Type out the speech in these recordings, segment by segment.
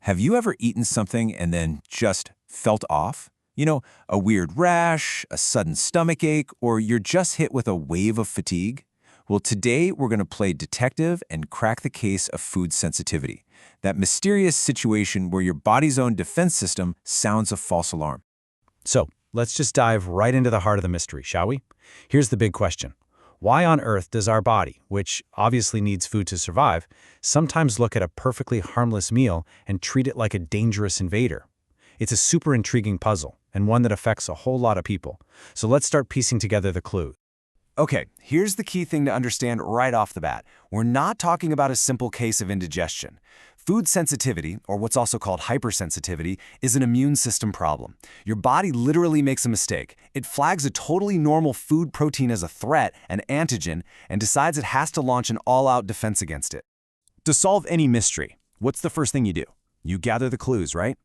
Have you ever eaten something and then just felt off? You know, a weird rash, a sudden stomach ache, or you're just hit with a wave of fatigue? Well, today we're going to play detective and crack the case of food sensitivity, that mysterious situation where your body's own defense system sounds a false alarm. So, let's just dive right into the heart of the mystery, shall we? Here's the big question. Why on earth does our body, which obviously needs food to survive, sometimes look at a perfectly harmless meal and treat it like a dangerous invader? It's a super intriguing puzzle, and one that affects a whole lot of people. So let's start piecing together the clues. Okay, here's the key thing to understand right off the bat. We're not talking about a simple case of indigestion. Food sensitivity, or what's also called hypersensitivity, is an immune system problem. Your body literally makes a mistake. It flags a totally normal food protein as a threat, an antigen, and decides it has to launch an all-out defense against it. To solve any mystery, what's the first thing you do? You gather the clues, right?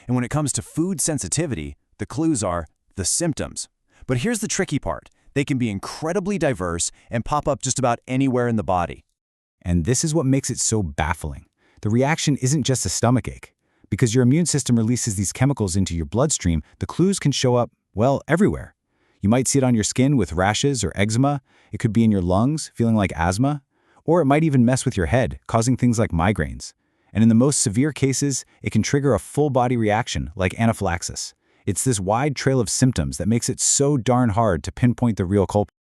And when it comes to food sensitivity, the clues are the symptoms. But here's the tricky part. They can be incredibly diverse and pop up just about anywhere in the body. And this is what makes it so baffling. The reaction isn't just a stomachache. Because your immune system releases these chemicals into your bloodstream, the clues can show up, well, everywhere. You might see it on your skin with rashes or eczema. It could be in your lungs, feeling like asthma. Or it might even mess with your head, causing things like migraines. And in the most severe cases, it can trigger a full-body reaction, like anaphylaxis. It's this wide trail of symptoms that makes it so darn hard to pinpoint the real culprit.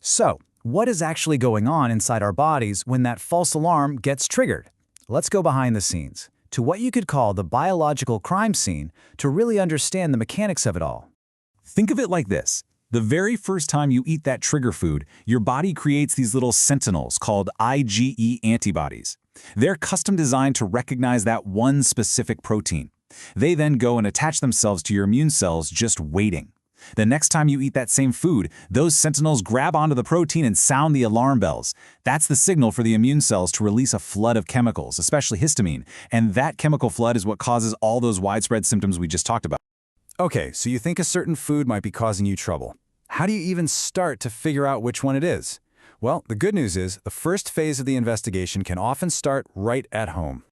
So, what is actually going on inside our bodies when that false alarm gets triggered? Let's go behind the scenes, to what you could call the biological crime scene, to really understand the mechanics of it all. Think of it like this. The very first time you eat that trigger food, your body creates these little sentinels called IgE antibodies. They're custom designed to recognize that one specific protein. They then go and attach themselves to your immune cells just waiting. The next time you eat that same food, those sentinels grab onto the protein and sound the alarm bells. That's the signal for the immune cells to release a flood of chemicals, especially histamine, and that chemical flood is what causes all those widespread symptoms we just talked about. Okay, so you think a certain food might be causing you trouble. How do you even start to figure out which one it is? Well, the good news is the first phase of the investigation can often start right at home.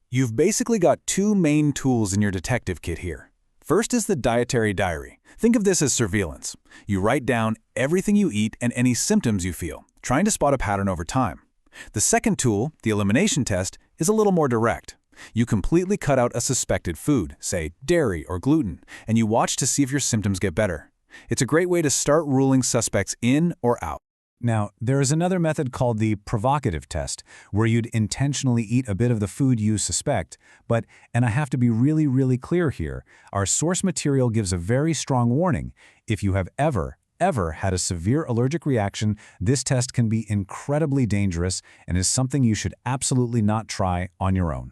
You've basically got two main tools in your detective kit here. First is the dietary diary. Think of this as surveillance. You write down everything you eat and any symptoms you feel, trying to spot a pattern over time. The second tool, the elimination test, is a little more direct. You completely cut out a suspected food, say dairy or gluten, and you watch to see if your symptoms get better. It's a great way to start ruling suspects in or out. Now, there is another method called the provocative test, where you'd intentionally eat a bit of the food you suspect, but, and I have to be really clear here, our source material gives a very strong warning. If you have ever had a severe allergic reaction, this test can be incredibly dangerous and is something you should absolutely not try on your own.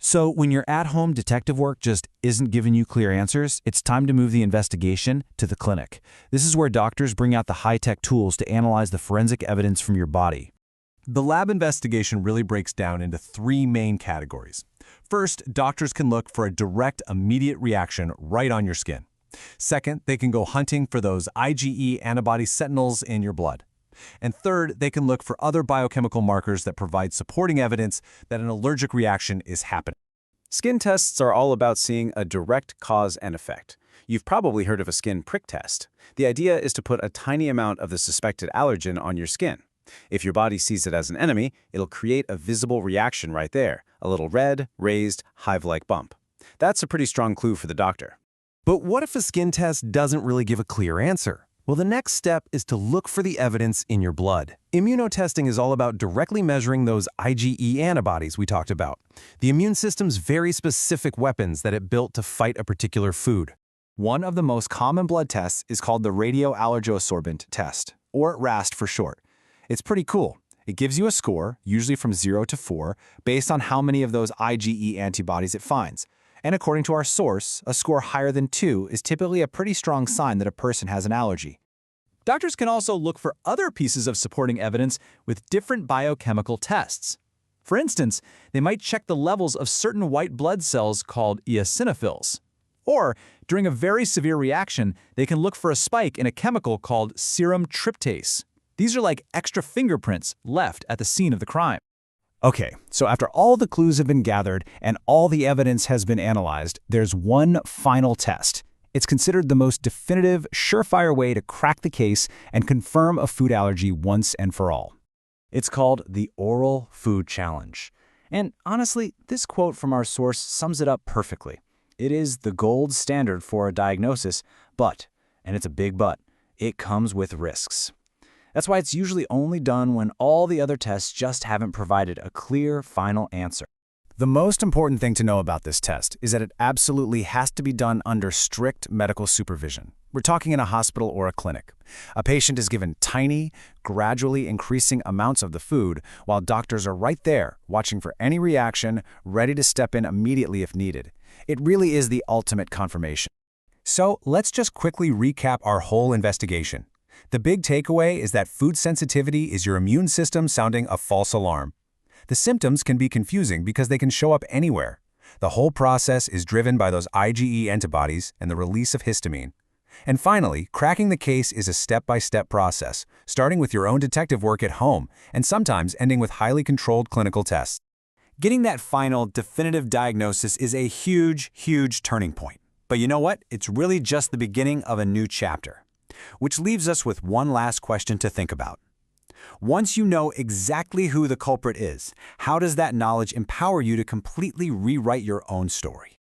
So when your at-home detective work just isn't giving you clear answers, it's time to move the investigation to the clinic. This is where doctors bring out the high-tech tools to analyze the forensic evidence from your body. The lab investigation really breaks down into three main categories. First, doctors can look for a direct, immediate reaction right on your skin. Second, they can go hunting for those IgE antibody sentinels in your blood. And third, they can look for other biochemical markers that provide supporting evidence that an allergic reaction is happening. Skin tests are all about seeing a direct cause and effect. You've probably heard of a skin prick test. The idea is to put a tiny amount of the suspected allergen on your skin. If your body sees it as an enemy, it'll create a visible reaction right there, a little red, raised, hive-like bump. That's a pretty strong clue for the doctor. But what if a skin test doesn't really give a clear answer? Well, the next step is to look for the evidence in your blood. Immunotesting is all about directly measuring those IgE antibodies we talked about, the immune system's very specific weapons that it built to fight a particular food. One of the most common blood tests is called the radioallergosorbent test, or RAST for short. It's pretty cool. It gives you a score, usually from 0 to 4, based on how many of those IgE antibodies it finds. And according to our source, a score higher than 2 is typically a pretty strong sign that a person has an allergy. Doctors can also look for other pieces of supporting evidence with different biochemical tests. For instance, they might check the levels of certain white blood cells called eosinophils. Or, during a very severe reaction, they can look for a spike in a chemical called serum tryptase. These are like extra fingerprints left at the scene of the crime. Okay, so after all the clues have been gathered and all the evidence has been analyzed, there's one final test. It's considered the most definitive, surefire way to crack the case and confirm a food allergy once and for all. It's called the Oral Food Challenge. And honestly, this quote from our source sums it up perfectly. It is the gold standard for a diagnosis, but, and it's a big but, it comes with risks. That's why it's usually only done when all the other tests just haven't provided a clear, final answer. The most important thing to know about this test is that it absolutely has to be done under strict medical supervision. We're talking in a hospital or a clinic. A patient is given tiny, gradually increasing amounts of the food, while doctors are right there, watching for any reaction, ready to step in immediately if needed. It really is the ultimate confirmation. So let's just quickly recap our whole investigation. The big takeaway is that food sensitivity is your immune system sounding a false alarm. The symptoms can be confusing because they can show up anywhere. The whole process is driven by those IgE antibodies and the release of histamine. And finally, cracking the case is a step-by-step process, starting with your own detective work at home and sometimes ending with highly controlled clinical tests. Getting that final, definitive diagnosis is a huge, huge turning point. But you know what? It's really just the beginning of a new chapter. Which leaves us with one last question to think about. Once you know exactly who the culprit is, how does that knowledge empower you to completely rewrite your own story?